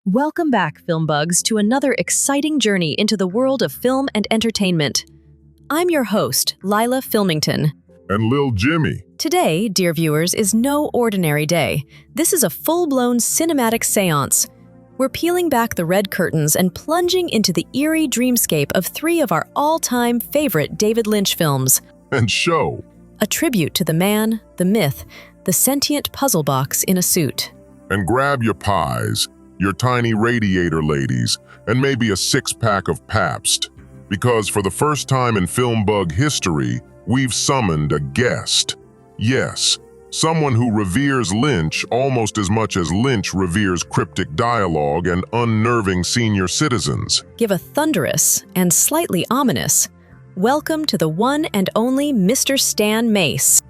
Welcome back, film bugs, to another exciting journey into the world of film and entertainment. I'm your host, Lyla Filmington. And Lil Jimmy. Today, dear viewers, is no ordinary day. This is a full-blown cinematic seance. We're peeling back the red curtains and plunging into the eerie dreamscape of three of our all-time favorite David Lynch films. And show. A tribute to the man, the myth, the sentient puzzle box in a suit. And grab your pies, your tiny radiator ladies, and maybe a six-pack of Pabst. Because for the first time in FilmBug history, we've summoned a guest. Yes, someone who reveres Lynch almost as much as Lynch reveres cryptic dialogue and unnerving senior citizens. Give a thunderous and slightly ominous welcome to the one and only Mr. Stan Mace.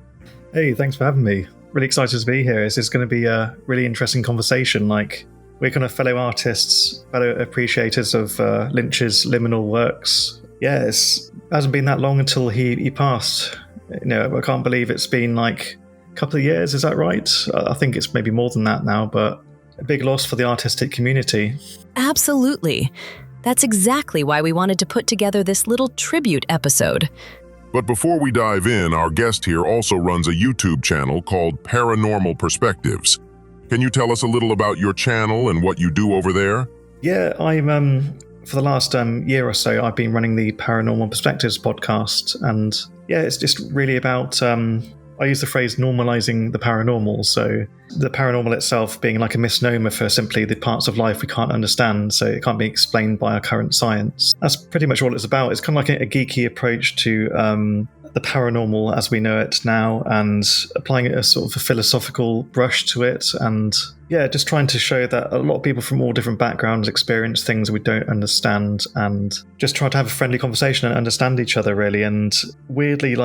Hey, thanks for having me. Really excited to be here. This is going to be a really interesting conversation. We're kind of fellow artists, fellow appreciators of Lynch's liminal works. Yeah, it hasn't been that long until he passed. I can't believe it's been a couple of years, is that right? I think it's maybe more than that now, but a big loss for the artistic community. Absolutely. That's exactly why we wanted to put together this little tribute episode. But before we dive in, our guest here also runs a YouTube channel called Paranormal Perspectives. Can you tell us a little about your channel and what you do over there? Yeah, for the last year or so, I've been running the Paranormal Perspectives podcast. And yeah, it's just really about, I use the phrase normalizing the paranormal. So the paranormal itself being like a misnomer for simply the parts of life we can't understand. So it can't be explained by our current science. That's pretty much all it's about. It's kind of like a geeky approach to the paranormal as we know it now, and applying a sort of a philosophical brush to it, and yeah, just trying to show that a lot of people from all different backgrounds experience things we don't understand, and just try to have a friendly conversation and understand each other, really. And weirdly,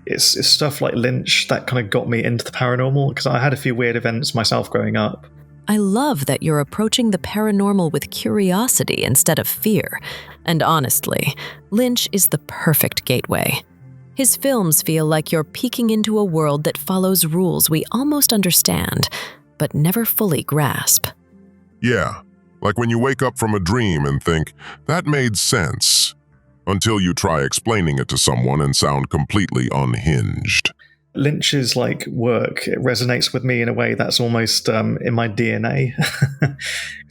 it's stuff like Lynch that kind of got me into the paranormal, because I had a few weird events myself growing up. I love that you're approaching the paranormal with curiosity instead of fear. And honestly, Lynch is the perfect gateway. His films feel like you're peeking into a world that follows rules we almost understand, but never fully grasp. Yeah, like when you wake up from a dream and think, that made sense, until you try explaining it to someone and sound completely unhinged. Lynch's work, it resonates with me in a way that's almost in my DNA.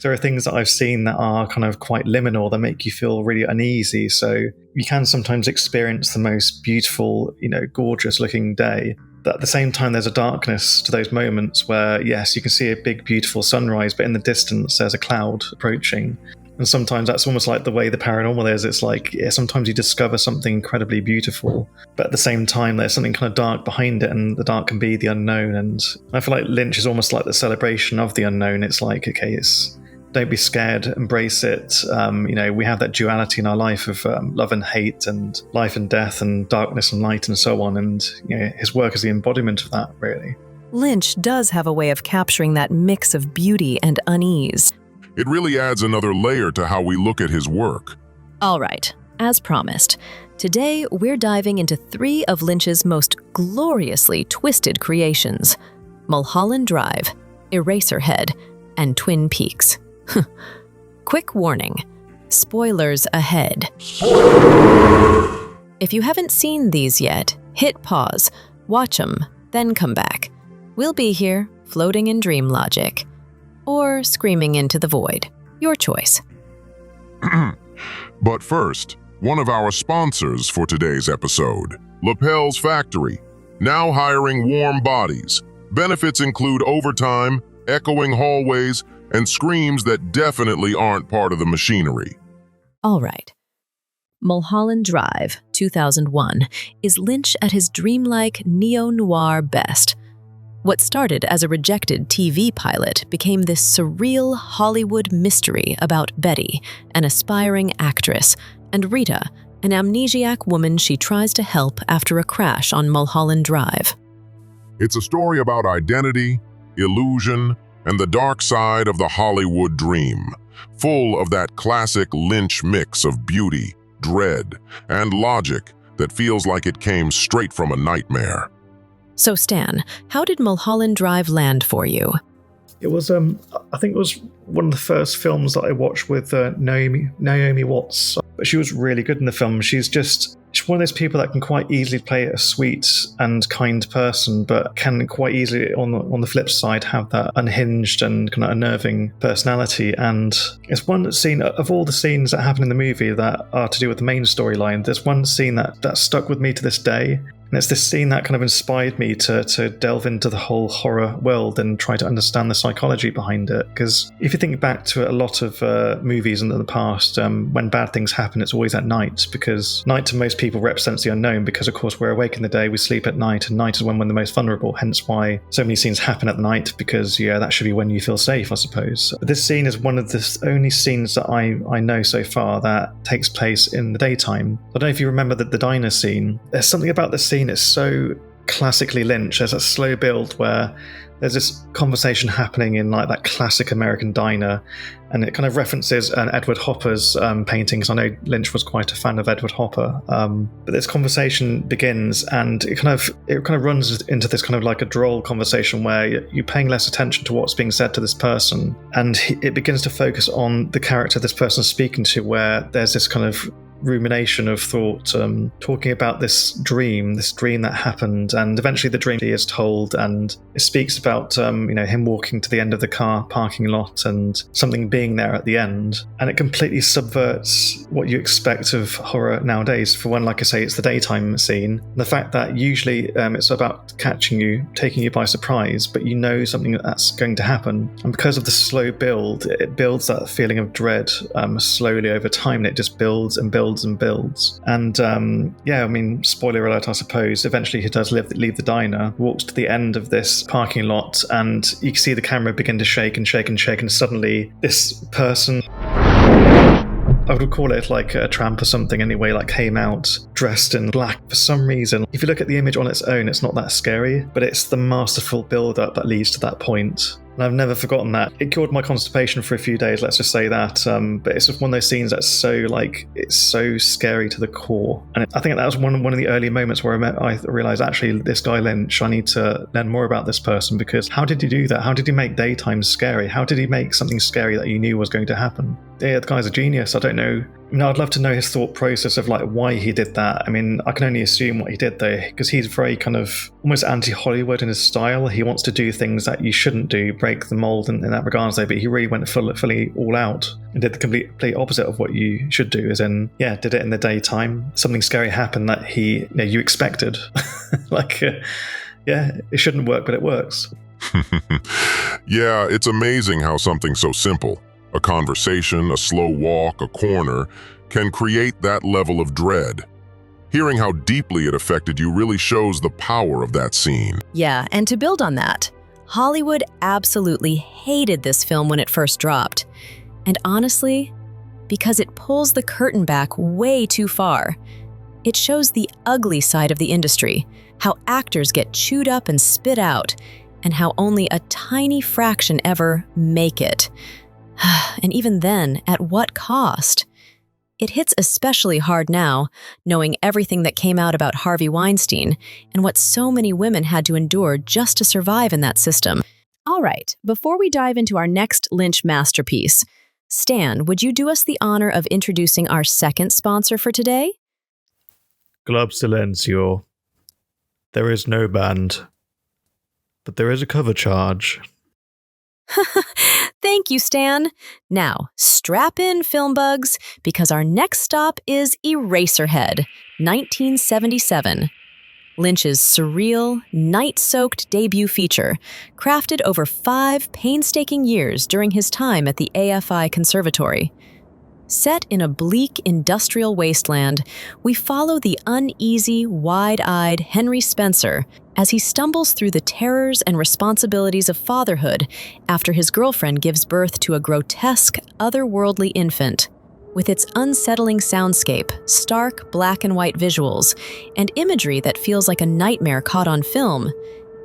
There are things that I've seen that are kind of quite liminal, that make you feel really uneasy. So you can sometimes experience the most beautiful, gorgeous looking day. But at the same time, there's a darkness to those moments where, yes, you can see a big, beautiful sunrise, but in the distance, there's a cloud approaching. And sometimes that's almost like the way the paranormal is. It's sometimes you discover something incredibly beautiful, but at the same time, there's something kind of dark behind it, and the dark can be the unknown. And I feel like Lynch is almost like the celebration of the unknown. It's don't be scared, embrace it. We have that duality in our life of love and hate, and life and death, and darkness and light, and so on. And his work is the embodiment of that, really. Lynch does have a way of capturing that mix of beauty and unease. It really adds another layer to how we look at his work. All right, as promised, today we're diving into three of Lynch's most gloriously twisted creations: Mulholland Drive, Eraserhead, and Twin Peaks. Quick warning, spoilers ahead. If you haven't seen these yet, hit pause, watch them, then come back. We'll be here, floating in dream logic. Or screaming into the void. Your choice. But first, one of our sponsors for today's episode, Lapel's Factory, now hiring warm bodies. Benefits include overtime, echoing hallways, and screams that definitely aren't part of the machinery. All right. Mulholland Drive, 2001, is Lynch at his dreamlike neo-noir best. What started as a rejected TV pilot became this surreal Hollywood mystery about Betty, an aspiring actress, and Rita, an amnesiac woman she tries to help after a crash on Mulholland Drive. It's a story about identity, illusion, and the dark side of the Hollywood dream. full of that classic Lynch mix of beauty, dread, and logic that feels like it came straight from a nightmare. So Stan, how did Mulholland Drive land for you? It was, I think it was one of the first films that I watched with Naomi Watts. She was really good in the film. She's one of those people that can quite easily play a sweet and kind person, but can quite easily, on the flip side, have that unhinged and kind of unnerving personality. And it's one scene, of all the scenes that happen in the movie that are to do with the main storyline, there's one scene that stuck with me to this day. And it's this scene that kind of inspired me to delve into the whole horror world and try to understand the psychology behind it. Because if you think back to a lot of movies in the past, when bad things happen, it's always at night, because night to most people represents the unknown, because of course we're awake in the day, we sleep at night, and night is when we're the most vulnerable, hence why so many scenes happen at night, because that should be when you feel safe, I suppose. But this scene is one of the only scenes that I know so far that takes place in the daytime. I don't know if you remember the diner scene. There's something about the scene, it's so classically Lynch. There's a slow build where there's this conversation happening in like that classic American diner, and it kind of references Edward Hopper's painting, because I know Lynch was quite a fan of Edward Hopper. But this conversation begins, and it kind of runs into this kind of like a droll conversation where you're paying less attention to what's being said to this person, and it begins to focus on the character this person's speaking to, where there's this kind of rumination of thought, talking about this dream that happened, and eventually the dream is told, and it speaks about him walking to the end of the car parking lot and something being there at the end, and it completely subverts what you expect of horror nowadays. For one, like I say, it's the daytime scene, the fact that usually it's about catching you, taking you by surprise, but you know something that's going to happen, and because of the slow build, it builds that feeling of dread slowly over time, and it just builds and builds and builds. And spoiler alert, I suppose, eventually he does leave the diner, walks to the end of this parking lot, and you can see the camera begin to shake and shake and shake, and suddenly this person, I would call it like a tramp or something anyway, like came out dressed in black. For some reason, if you look at the image on its own, it's not that scary, but it's the masterful build-up that leads to that point. And I've never forgotten that. It cured my constipation for a few days, let's just say that. But it's just one of those scenes that's it's so scary to the core. And I think that was one of the early moments where I realized, actually, this guy Lynch, I need to learn more about this person, because how did he do that? How did he make daytime scary? How did he make something scary that you knew was going to happen? Yeah, the guy's a genius. I don't know. I'd love to know his thought process of like why he did that. I mean, I can only assume what he did though, because he's very kind of almost anti-Hollywood in his style. He wants to do things that you shouldn't do, break the mold in that regards though, but he really went fully all out and did the complete opposite of what you should do, as in, did it in the daytime. Something scary happened that you expected. It shouldn't work, but it works. Yeah, it's amazing how something so simple, a conversation, a slow walk, a corner, can create that level of dread. Hearing how deeply it affected you really shows the power of that scene. Yeah, and to build on that, Hollywood absolutely hated this film when it first dropped. And honestly, because it pulls the curtain back way too far. It shows the ugly side of the industry, how actors get chewed up and spit out, and how only a tiny fraction ever make it. And even then, at what cost? It hits especially hard now, knowing everything that came out about Harvey Weinstein and what so many women had to endure just to survive in that system. All right, before we dive into our next Lynch masterpiece, Stan, would you do us the honor of introducing our second sponsor for today? Club Silencio. There is no band, but there is a cover charge. Thank you, Stan. Now, strap in, FilmBugs, because our next stop is Eraserhead, 1977. Lynch's surreal, night-soaked debut feature, crafted over 5 painstaking years during his time at the AFI Conservatory. Set in a bleak industrial wasteland, we follow the uneasy, wide-eyed Henry Spencer as he stumbles through the terrors and responsibilities of fatherhood after his girlfriend gives birth to a grotesque, otherworldly infant. With its unsettling soundscape, stark black and white visuals, and imagery that feels like a nightmare caught on film,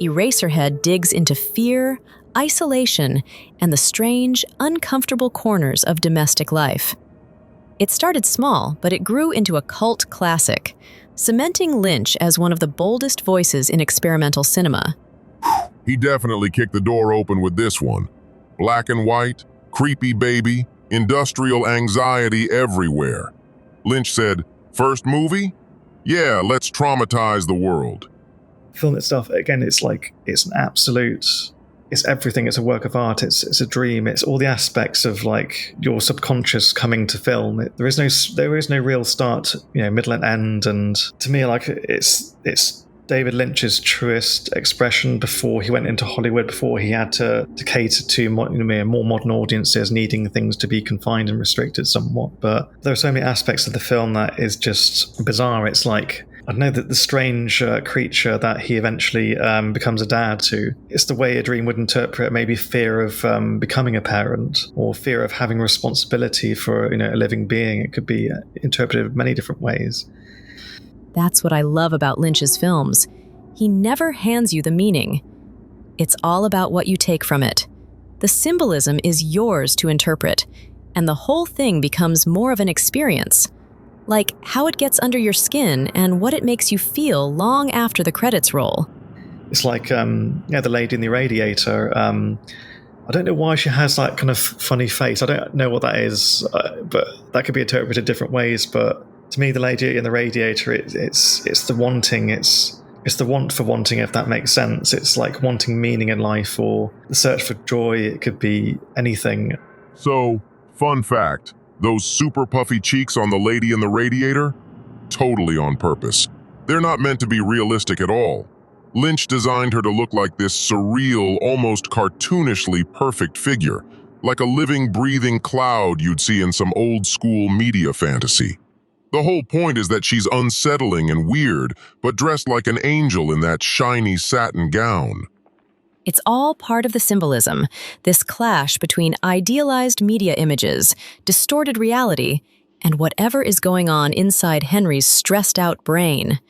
Eraserhead digs into fear, isolation, and the strange, uncomfortable corners of domestic life. It started small, but it grew into a cult classic, cementing Lynch as one of the boldest voices in experimental cinema. He definitely kicked the door open with this one. Black and white, creepy baby, industrial anxiety everywhere. Lynch said, "First movie? Yeah, let's traumatize the world." Film itself, again, it's an absolute, it's everything. It's a work of art. It's a dream. It's all the aspects of like your subconscious coming to film. There is no real start, middle and end. And to me, like it's David Lynch's truest expression before he went into Hollywood, before he had to cater to more modern audiences needing things to be confined and restricted somewhat. But there are so many aspects of the film that is just bizarre. It's like, I know that the strange creature that he eventually becomes a dad to, it's the way a dream would interpret maybe fear of becoming a parent or fear of having responsibility for a living being. It could be interpreted many different ways. That's what I love about Lynch's films. He never hands you the meaning. It's all about what you take from it. The symbolism is yours to interpret, and the whole thing becomes more of an experience. Like how it gets under your skin and what it makes you feel long after the credits roll. It's like the lady in The Radiator. I don't know why she has that kind of funny face. I don't know what that is, but that could be interpreted different ways. But to me, the lady in The Radiator, it's the wanting. It's the want for wanting, if that makes sense. It's like wanting meaning in life or the search for joy. It could be anything. So, fun fact, those super puffy cheeks on the lady in The Radiator? Totally on purpose. They're not meant to be realistic at all. Lynch designed her to look like this surreal, almost cartoonishly perfect figure, like a living, breathing cloud you'd see in some old-school media fantasy. The whole point is that she's unsettling and weird, but dressed like an angel in that shiny satin gown. It's all part of the symbolism, this clash between idealized media images, distorted reality, and whatever is going on inside Henry's stressed-out brain.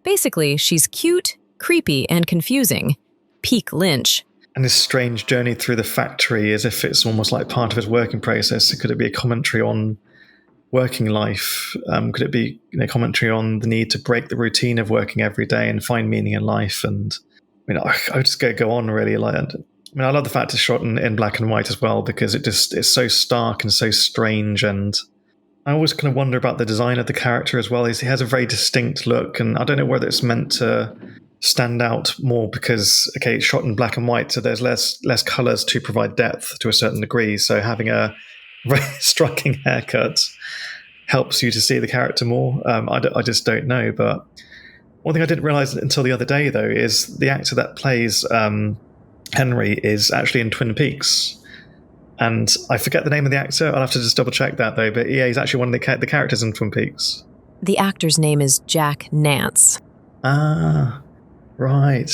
Basically, she's cute, creepy, and confusing. Peak Lynch. And this strange journey through the factory, as if it's almost like part of his working process. Could it be a commentary on working life? Could it be commentary on the need to break the routine of working every day and find meaning in life? And I would just go on really. I love the fact it's shot in black and white as well, because it's so stark and so strange. And I always kind of wonder about the design of the character as well. He has a very distinct look, and I don't know whether it's meant to stand out more because, okay, it's shot in black and white, so there's less colors to provide depth to a certain degree. So having a very striking haircut helps you to see the character more. I just don't know. But one thing I didn't realize until the other day, though, is the actor that plays Henry is actually in Twin Peaks. And I forget the name of the actor. I'll have to just double check that, though. But yeah, he's actually one of the characters in Twin Peaks. The actor's name is Jack Nance. Ah, right.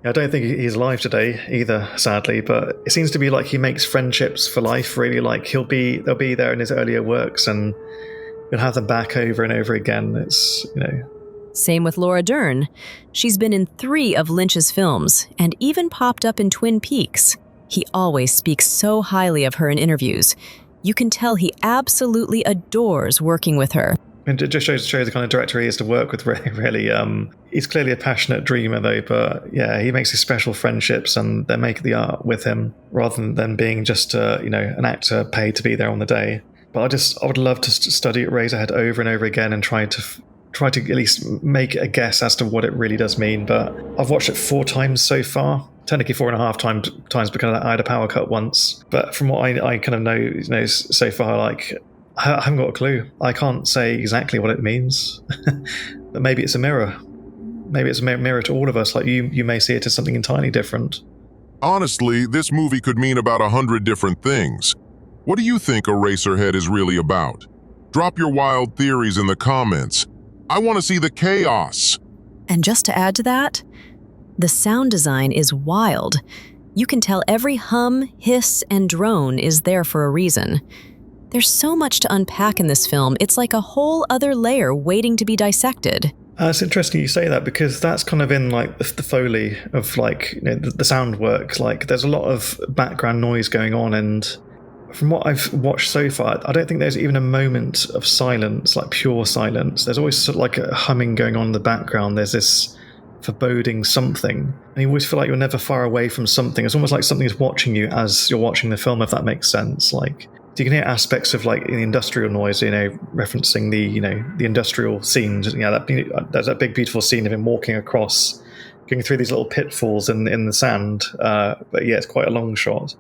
I don't think he's alive today either, sadly, but it seems to be like he makes friendships for life, really. Like they'll be there in his earlier works and you'll have them back over and over again. It's, Same with Laura Dern. She's been in 3 of Lynch's films and even popped up in Twin Peaks. He always speaks so highly of her in interviews. You can tell he absolutely adores working with her. And it just shows the kind of director he is to work with, really. He's clearly a passionate dreamer, though, but yeah, he makes these special friendships and they make the art with him rather than being just, an actor paid to be there on the day. But I would love to study Eraserhead over and over again and try to at least make a guess as to what it really does mean. But I've watched it 4 times so far. Technically 4.5 times because I had a power cut once. But from what I kind of know so far, like, I haven't got a clue. I can't say exactly what it means. But maybe it's a mirror. Maybe it's a mirror to all of us. Like you may see it as something entirely different. Honestly, this movie could mean about 100 different things. What do you think Eraserhead is really about? Drop your wild theories in the comments. I want to see the chaos. And just to add to that, the sound design is wild. You can tell every hum, hiss, and drone is there for a reason. There's so much to unpack in this film, it's like a whole other layer waiting to be dissected. It's interesting you say that, because that's kind of in like the foley of like, you know, the sound work. Like there's a lot of background noise going on, and from what I've watched so far, I don't think there's even a moment of silence, like pure silence. There's always sort of like a humming going on in the background. There's this foreboding something, and you always feel like you're never far away from something. It's almost like something's watching you as you're watching the film, if that makes sense. Like, you can hear aspects of like the industrial noise, you know, referencing the, you know, the industrial scenes. You know, there's that big beautiful scene of him walking across, going through these little pitfalls in the sand. But yeah, it's quite a long shot.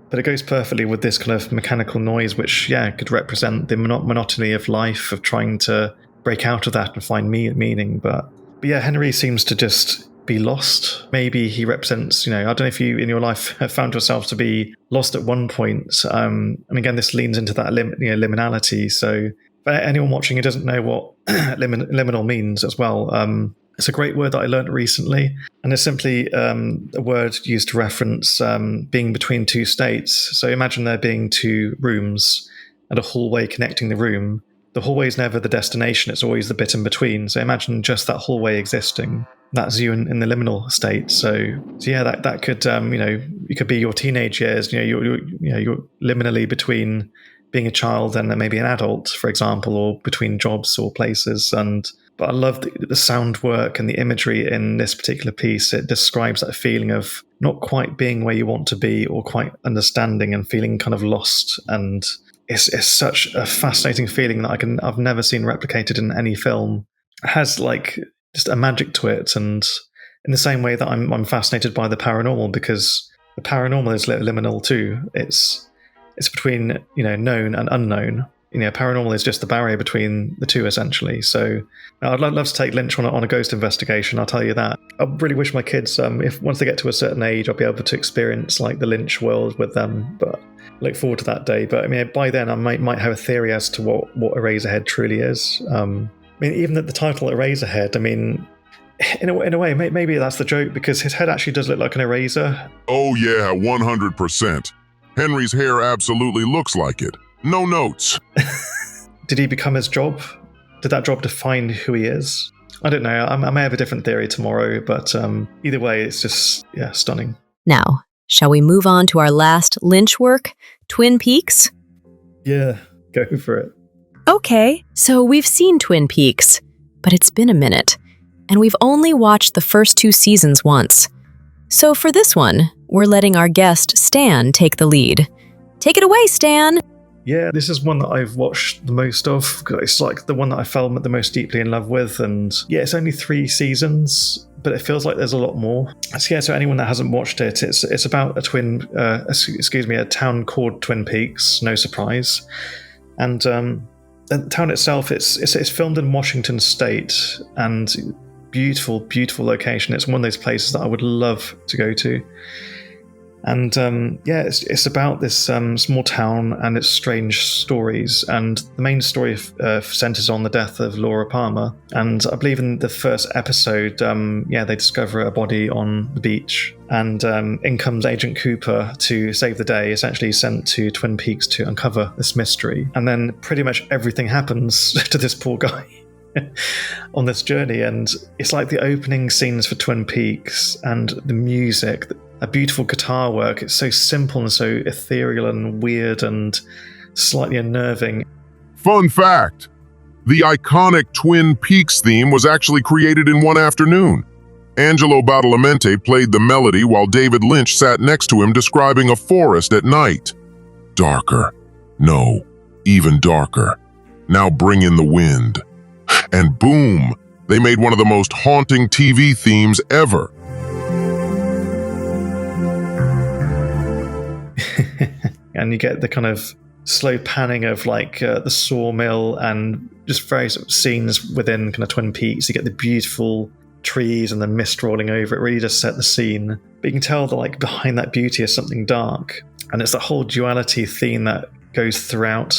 But it goes perfectly with this kind of mechanical noise, which, yeah, could represent the monotony of life, of trying to break out of that and find meaning. But yeah, Henry seems to just be lost. Maybe he represents, you know, I don't know if you in your life have found yourself to be lost at one point. And again, this leans into that liminality. So for anyone watching who doesn't know what liminal means as well, it's a great word that I learned recently, and it's simply a word used to reference being between two states. So imagine there being two rooms and a hallway connecting the room. The hallway is never the destination, it's always the bit in between. So imagine just that hallway existing. That's you in the liminal state. So yeah, that could, you know, it could be your teenage years. You know, you're liminally between being a child and then maybe an adult, for example, or between jobs or places. But I love the sound work and the imagery in this particular piece. It describes that feeling of not quite being where you want to be, or quite understanding and feeling kind of lost. And it's such a fascinating feeling that I've never seen replicated in any film. It has like just a magic to it, and in the same way that I'm fascinated by the paranormal, because the paranormal is liminal too. It's between, you know, known and unknown. You know, paranormal is just the barrier between the two, essentially. So I'd love to take Lynch on a ghost investigation, I'll tell you that. I really wish my kids, if once they get to a certain age, I'll be able to experience like the Lynch world with them. But I look forward to that day. But I mean, by then I might have a theory as to what Eraserhead truly is. I mean, even at the title Eraserhead, I mean, in a way, maybe that's the joke, because his head actually does look like an eraser. Oh yeah, 100%. Henry's hair absolutely looks like it. No notes. Did he become his job? Did that job define who he is? I don't know. I may have a different theory tomorrow, but either way, it's just, yeah, stunning. Now, shall we move on to our last Lynch work, Twin Peaks? Yeah, go for it. Okay, so we've seen Twin Peaks, but it's been a minute, and we've only watched the first 2 seasons once. So for this one, we're letting our guest, Stan, take the lead. Take it away, Stan! Yeah, this is one that I've watched the most of. It's like the one that I fell the most deeply in love with. And yeah, it's only 3 seasons, but it feels like there's a lot more. So yeah, so anyone that hasn't watched it, it's about a town called Twin Peaks, no surprise. And the town itself, it's filmed in Washington State, and beautiful, beautiful location. It's one of those places that I would love to go to. And yeah, it's about this small town and its strange stories. And the main story centers on the death of Laura Palmer. And I believe in the first episode, they discover a body on the beach. And in comes Agent Cooper to save the day, essentially sent to Twin Peaks to uncover this mystery. And then pretty much everything happens to this poor guy on this journey. And it's like the opening scenes for Twin Peaks and the music, a beautiful guitar work. It's so simple and so ethereal and weird and slightly unnerving. Fun fact, the iconic Twin Peaks theme was actually created in one afternoon. Angelo Badalamenti played the melody while David Lynch sat next to him describing a forest at night. Darker. No, even darker. Now bring in the wind. And boom, they made one of the most haunting TV themes ever. And you get the kind of slow panning of like the sawmill and just various sort of scenes within kind of Twin Peaks. You get the beautiful trees and the mist rolling over. It really does set the scene. But you can tell that like behind that beauty is something dark. And it's the whole duality theme that goes throughout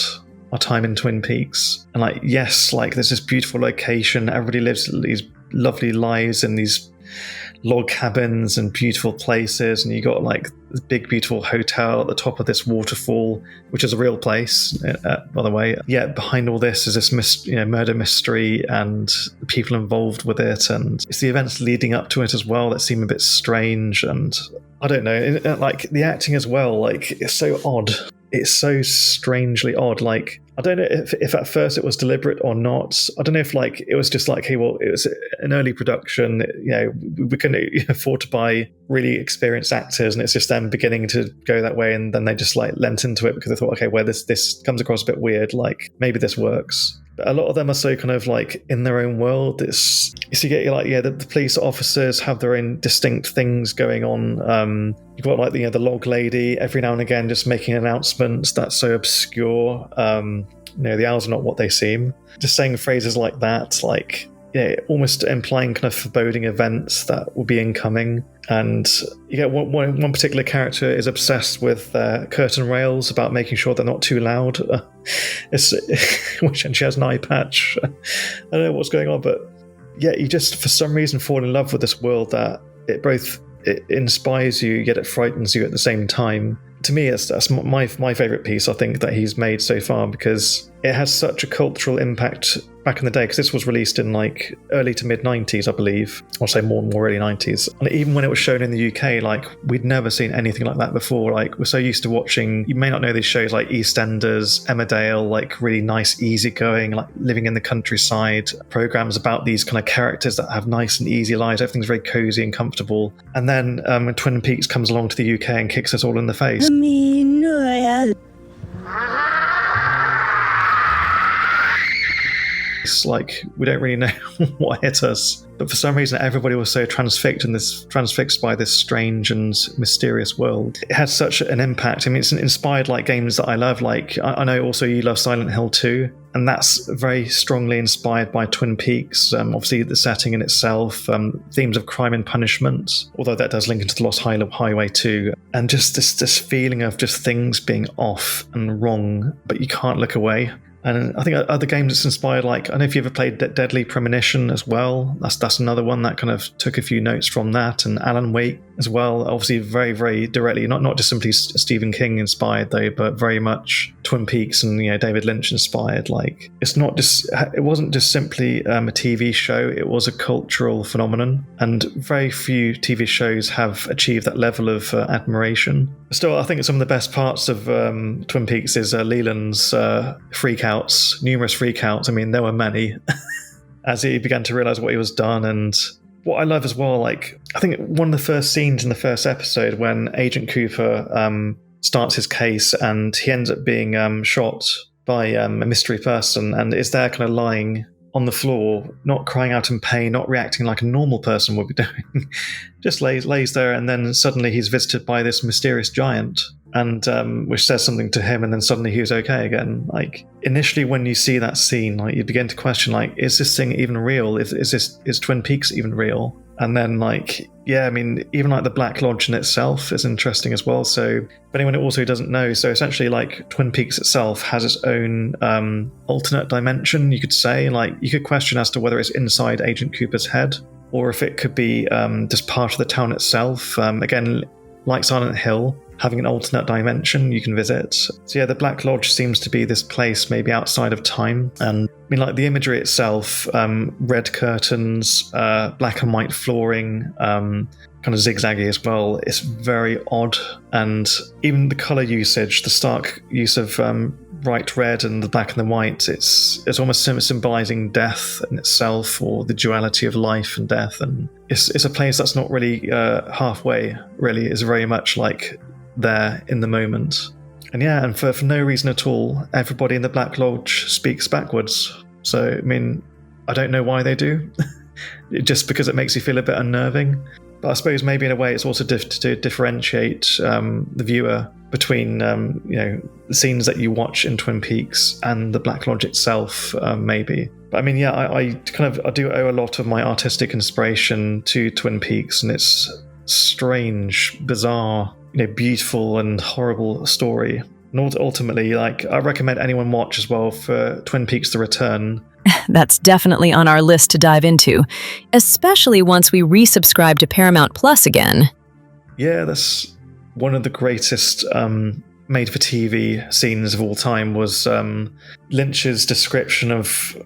our time in Twin Peaks. And like, yes, like there's this beautiful location. Everybody lives these lovely lives in these log cabins and beautiful places, and you got like this big beautiful hotel at the top of this waterfall, which is a real place, by the way. Yet behind all this is this murder mystery and the people involved with it, and it's the events leading up to it as well that seem a bit strange. And I don't know, like the acting as well, like it's so odd. It's so strangely odd. Like, I don't know if at first it was deliberate or not. I don't know if like it was just like, hey, well, it was an early production. We couldn't afford to buy really experienced actors, and it's just them beginning to go that way, and then they just like lent into it because they thought, okay, well, this comes across a bit weird. Like maybe this works. But a lot of them are so kind of like in their own world. It's you get like the police officers have their own distinct things going on. You've got like the log lady every now and again just making announcements that's so obscure. The owls are not what they seem. Just saying phrases like that, like almost implying kind of foreboding events that will be incoming. And you get one particular character is obsessed with curtain rails, about making sure they're not too loud. And she has an eye patch. I don't know what's going on, but yeah, you just for some reason fall in love with this world that it inspires you, yet it frightens you at the same time. To me, that's my favourite piece, I think, that he's made so far, because it has such a cultural impact back in the day, because this was released in like early to mid 90s, I believe, or say more early 90s. And even when it was shown in the UK, like we'd never seen anything like that before. Like we're so used to watching, you may not know these shows like EastEnders, Emmerdale, like really nice, easygoing, like living in the countryside programs about these kind of characters that have nice and easy lives. Everything's very cozy and comfortable. And then when Twin Peaks comes along to the UK and kicks us all in the face. It's like we don't really know what hit us, but for some reason everybody was so transfixed by this strange and mysterious world. It had such an impact. I mean, it's inspired like games that I love. Like I know also you love Silent Hill 2, and that's very strongly inspired by Twin Peaks. Obviously the setting in itself, themes of crime and punishment, although that does link into the Lost Highway too, and just this feeling of just things being off and wrong, but you can't look away. And I think other games it's inspired, like, I don't know if you ever played Deadly Premonition as well. That's another one that kind of took a few notes from that, and Alan Wake as well. Obviously very, very directly, not just simply Stephen King inspired though, but very much Twin Peaks and David Lynch inspired. Like it wasn't just simply a TV show, it was a cultural phenomenon, and very few TV shows have achieved that level of admiration. Still, I think some of the best parts of Twin Peaks is Leland's freakouts, numerous freakouts. I mean, there were many as he began to realize what he was done. And what I love as well, like, I think one of the first scenes in the first episode when Agent Cooper starts his case and he ends up being shot by a mystery person and is there kind of lying on the floor, not crying out in pain, not reacting like a normal person would be doing, just lays there, and then suddenly he's visited by this mysterious giant, and which says something to him, and then suddenly he was okay again. Like initially when you see that scene, like you begin to question, like, is this thing even real? Is Twin Peaks even real? And then like, yeah, I mean, even like the Black Lodge in itself is interesting as well. So if anyone also doesn't know, so essentially like Twin Peaks itself has its own alternate dimension, you could say. Like you could question as to whether it's inside Agent Cooper's head or if it could be just part of the town itself. Again, like Silent Hill, having an alternate dimension you can visit. So yeah, the Black Lodge seems to be this place maybe outside of time. And I mean, like the imagery itself, red curtains, black and white flooring, kind of zigzaggy as well. It's very odd. And even the color usage, the stark use of bright red and the black and the white, it's almost symbolizing death in itself, or the duality of life and death. And it's a place that's not really halfway, really. It's very much like there in the moment. And yeah, and for no reason at all, everybody in the Black Lodge speaks backwards. So, I mean, I don't know why they do. Just because it makes you feel a bit unnerving. But I suppose maybe in a way it's also to differentiate the viewer between the scenes that you watch in Twin Peaks and the Black Lodge itself, maybe. But I mean, yeah, I do owe a lot of my artistic inspiration to Twin Peaks and its strange, bizarre, beautiful and horrible story. And ultimately, like, I recommend anyone watch as well for Twin Peaks: The Return. That's definitely on our list to dive into, especially once we resubscribe to Paramount Plus again. Yeah, that's one of the greatest made-for-TV scenes of all time was Lynch's description of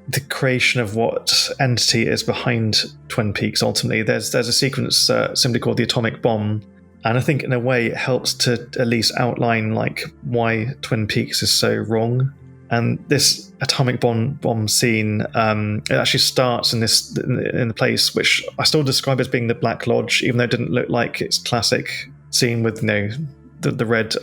the creation of what entity is behind Twin Peaks. Ultimately, there's a sequence simply called the atomic bomb, and I think in a way it helps to at least outline like why Twin Peaks is so wrong. And this atomic bomb scene, it actually starts in the place which I still describe as being the Black Lodge, even though it didn't look like its classic scene with the red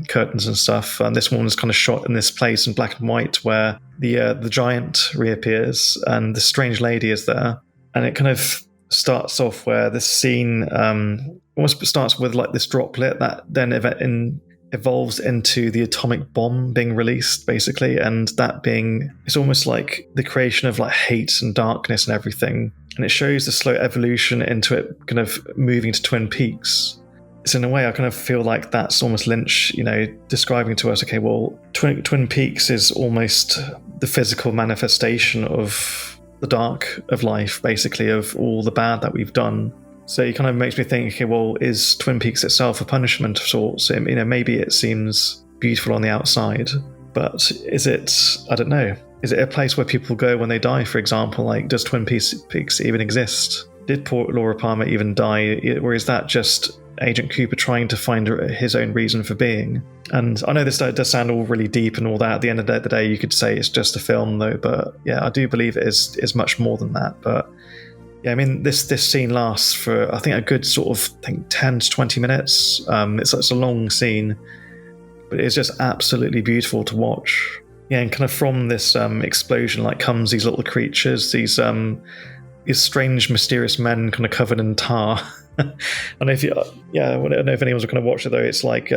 curtains and stuff. And this one was kind of shot in this place in black and white where the giant reappears and the strange lady is there. And it kind of starts off where this scene almost starts with like this droplet that then evolves into the atomic bomb being released, basically, and that being, it's almost like the creation of like hate and darkness and everything. And it shows the slow evolution into it kind of moving to Twin Peaks. So in a way, I kind of feel like that's almost Lynch, describing to us, okay, well, Twin Peaks is almost the physical manifestation of the dark of life, basically, of all the bad that we've done. So it kind of makes me think, okay, well, is Twin Peaks itself a punishment of sorts? Maybe it seems beautiful on the outside, but is it, I don't know, is it a place where people go when they die, for example? Like, does Twin Peaks even exist? Did poor Laura Palmer even die? Or is that just Agent Cooper trying to find his own reason for being? And I know this does sound all really deep and all that. At the end of the day, you could say it's just a film, though. But yeah, I do believe it is much more than that. But yeah, I mean, this scene lasts for, I think, a good sort of 10 to 20 minutes. It's a long scene, but it's just absolutely beautiful to watch. Yeah, and kind of from this explosion, like, comes these little creatures, these strange, mysterious men kind of covered in tar. I don't know if anyone's going to watch it, though. It's like,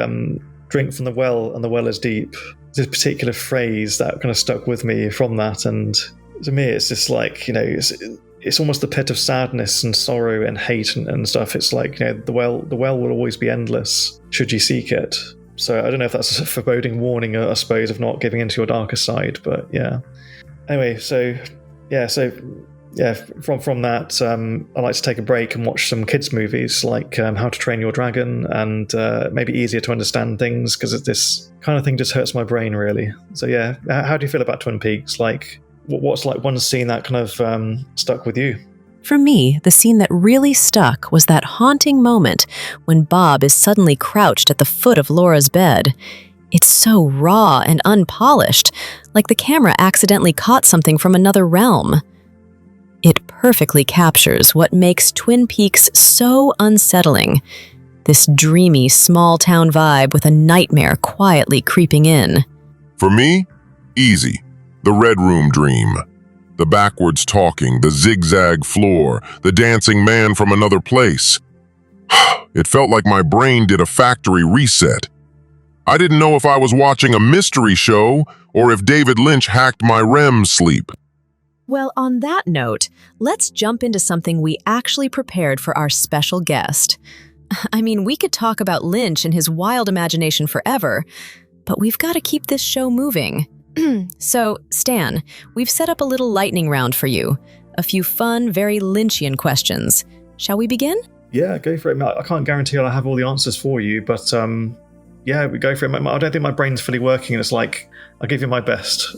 drink from the well and the well is deep. There's a particular phrase that kind of stuck with me from that, and to me it's just like, it's almost the pit of sadness and sorrow and hate and stuff. It's like, the well will always be endless should you seek it. So I don't know if that's a foreboding warning, I suppose, of not giving into your darker side, but yeah. Anyway, from that, I like to take a break and watch some kids' movies like How to Train Your Dragon and maybe easier to understand things, because this kind of thing just hurts my brain, really. So yeah, how do you feel about Twin Peaks? Like, what's like one scene that kind of stuck with you? For me, the scene that really stuck was that haunting moment when Bob is suddenly crouched at the foot of Laura's bed. It's so raw and unpolished, like the camera accidentally caught something from another realm. It perfectly captures what makes Twin Peaks so unsettling. This dreamy, small-town vibe with a nightmare quietly creeping in. For me, easy. The Red Room dream. The backwards talking, the zigzag floor, the dancing man from another place. It felt like my brain did a factory reset. I didn't know if I was watching a mystery show or if David Lynch hacked my REM sleep. Well, on that note, let's jump into something we actually prepared for our special guest. I mean, we could talk about Lynch and his wild imagination forever, but we've got to keep this show moving. So, Stan, we've set up a little lightning round for you. A few fun, very Lynchian questions. Shall we begin? Yeah, go for it. I can't guarantee I'll have all the answers for you, but yeah, we go for it. I don't think my brain's fully working, and it's like, I'll give you my best.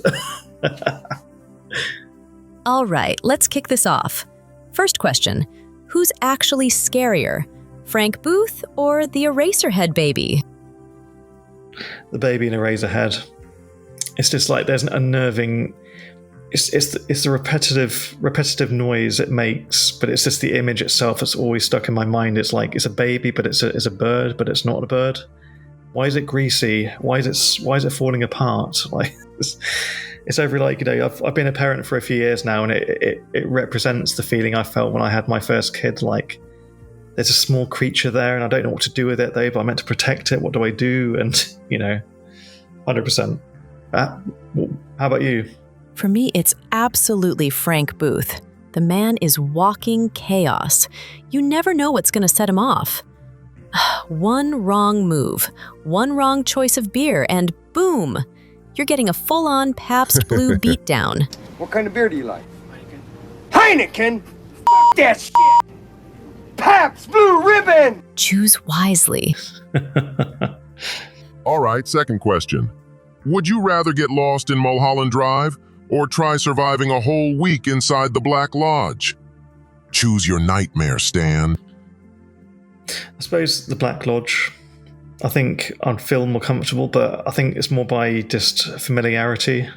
All right, let's kick this off. First question, who's actually scarier, Frank Booth or the Eraserhead baby? The baby in Eraserhead. It's just like there's an unnerving. It's the repetitive noise it makes, but it's just the image itself that's always stuck in my mind. It's like it's a baby, but it's a bird, but it's not a bird. Why is it greasy? Why is it falling apart? Like it's every, like, I've been a parent for a few years now, and it represents the feeling I felt when I had my first kid. Like, there's a small creature there, and I don't know what to do with it, though, but I'm meant to protect it. What do I do? And 100%. How about you? For me, it's absolutely Frank Booth. The man is walking chaos. You never know what's going to set him off. One wrong move, one wrong choice of beer, and boom! You're getting a full-on Pabst Blue beatdown. What kind of beer do you like? Heineken? F*** that shit! Pabst Blue Ribbon! Choose wisely. All right, second question. Would you rather get lost in Mulholland Drive or try surviving a whole week inside the Black Lodge? Choose your nightmare, Stan. I suppose the Black Lodge. I think I'd feel more comfortable, but I think it's more by just familiarity.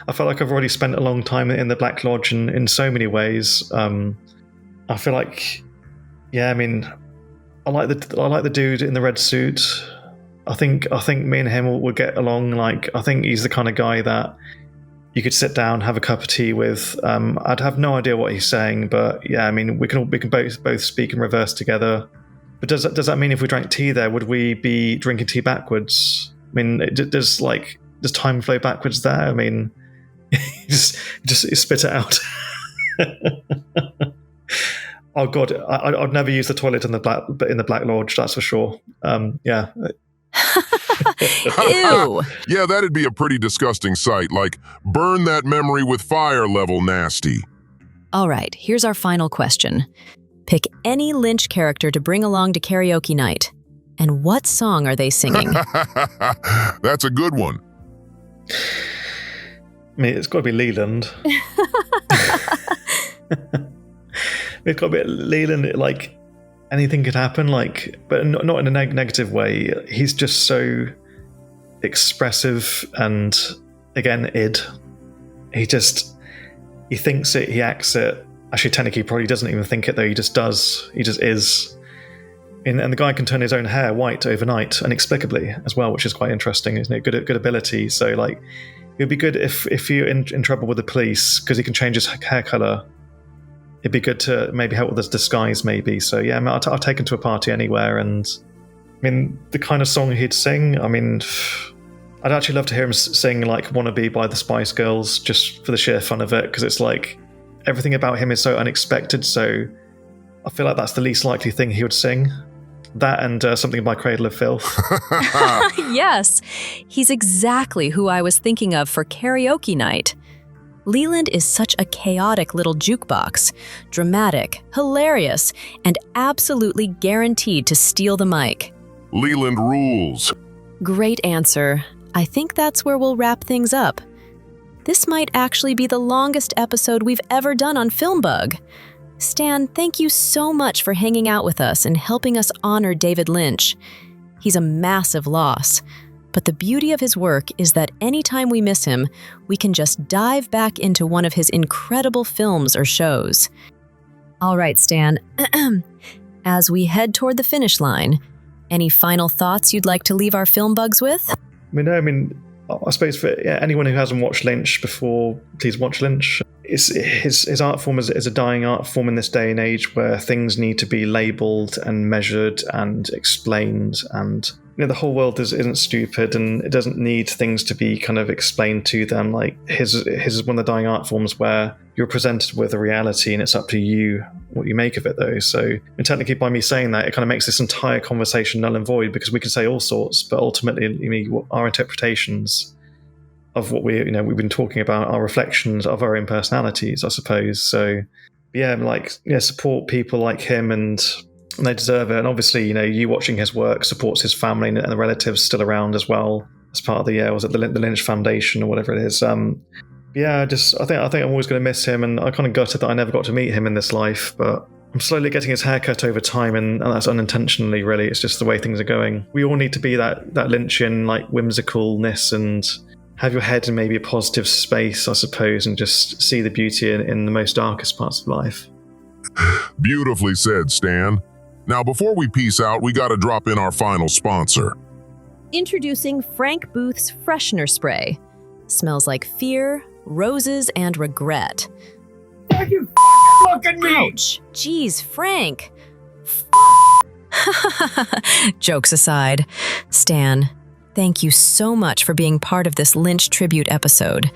I feel like I've already spent a long time in the Black Lodge in so many ways. I feel like, yeah, I mean, I like the dude in the red suit. I think me and him will get along. Like, I think he's the kind of guy that you could sit down, have a cup of tea with. I'd have no idea what he's saying, but yeah, I mean, we can both speak in reverse together. But does that mean if we drank tea there, would we be drinking tea backwards? I mean, does time flow backwards there? I mean, just spit it out. Oh God, I'd never use the toilet in the Black Lodge. That's for sure. Yeah. Ew. Yeah, that'd be a pretty disgusting sight. Like, burn that memory with fire level nasty. All right, here's our final question. Pick any Lynch character to bring along to karaoke night. And what song are they singing? That's a good one. I mean, it's got to be Leland. It's got to be Leland. Like, anything could happen. Like, but not in a negative way. He's just so expressive, and again, He thinks it. He acts it. Actually, technically, he probably doesn't even think it though. He just does. He just is. And the guy can turn his own hair white overnight, inexplicably as well, which is quite interesting, isn't it? Good ability. So, like, it would be good if you're in trouble with the police, because he can change his hair color. It'd be good to maybe help with his disguise, maybe. So yeah, I'll take him to a party anywhere. And I mean, the kind of song he'd sing, I mean, I'd actually love to hear him sing like "Wannabe" by the Spice Girls, just for the sheer fun of it, because it's like everything about him is so unexpected. So I feel like that's the least likely thing he would sing. That and something by Cradle of Filth. Yes, he's exactly who I was thinking of for karaoke night. Leland is such a chaotic little jukebox, dramatic, hilarious, and absolutely guaranteed to steal the mic. Leland rules. Great answer. I think that's where we'll wrap things up. This might actually be the longest episode we've ever done on FilmBug. Stan, thank you so much for hanging out with us and helping us honor David Lynch. He's a massive loss, but the beauty of his work is that anytime we miss him, we can just dive back into one of his incredible films or shows. All right, Stan, as we head toward the finish line, any final thoughts you'd like to leave our FilmBugs with? I suppose for anyone who hasn't watched Lynch before, please watch Lynch. His art form is a dying art form in this day and age where things need to be labelled and measured and explained, and the whole world isn't stupid, and it doesn't need things to be kind of explained to them. Like his is one of the dying art forms where you're presented with a reality and it's up to you what you make of it, though. So, and technically, by me saying that, it kind of makes this entire conversation null and void, because we can say all sorts, but ultimately, our interpretations of what we've been talking about are reflections of our own personalities, I suppose. So, support people like him, and they deserve it. And obviously, you watching his work supports his family and the relatives still around as well, as part of the Lynch Foundation or whatever it is. I think I'm always going to miss him, and I kind of gutted that I never got to meet him in this life, but I'm slowly getting his haircut over time, and that's unintentionally, really. It's just the way things are going. We all need to be that Lynchian, like, whimsicalness, and have your head in maybe a positive space, I suppose, and just see the beauty in the most darkest parts of life. Beautifully said, Stan. Now, before we peace out, we got to drop in our final sponsor. Introducing Frank Booth's Freshener Spray. Smells like fear, roses, and regret. You look at me! Ouch. Jeez, Frank. Jokes aside, Stan, thank you so much for being part of this Lynch tribute episode.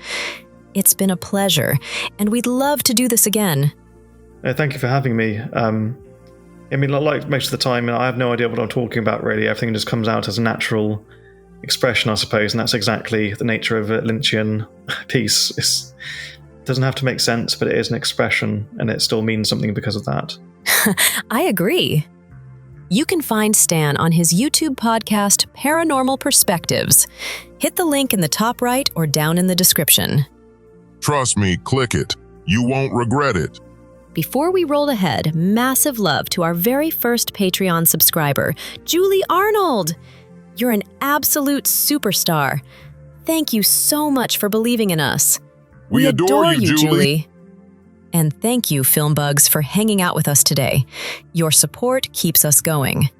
It's been a pleasure, and we'd love to do this again. Thank you for having me. Like most of the time, I have no idea what I'm talking about, really. Everything just comes out as natural. expression, I suppose, and that's exactly the nature of a Lynchian piece. It doesn't have to make sense, but it is an expression, and it still means something because of that. I agree. You can find Stan on his YouTube podcast, Paranormal Perspectives. Hit the link in the top right or down in the description. Trust me, click it. You won't regret it. Before we roll ahead, massive love to our very first Patreon subscriber, Julie Arnold. You're an absolute superstar. Thank you so much for believing in us. We adore you, Julie. And thank you, FilmBugs, for hanging out with us today. Your support keeps us going.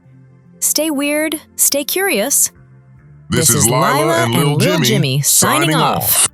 Stay weird, stay curious. This is Lyla and Lil Jimmy signing off.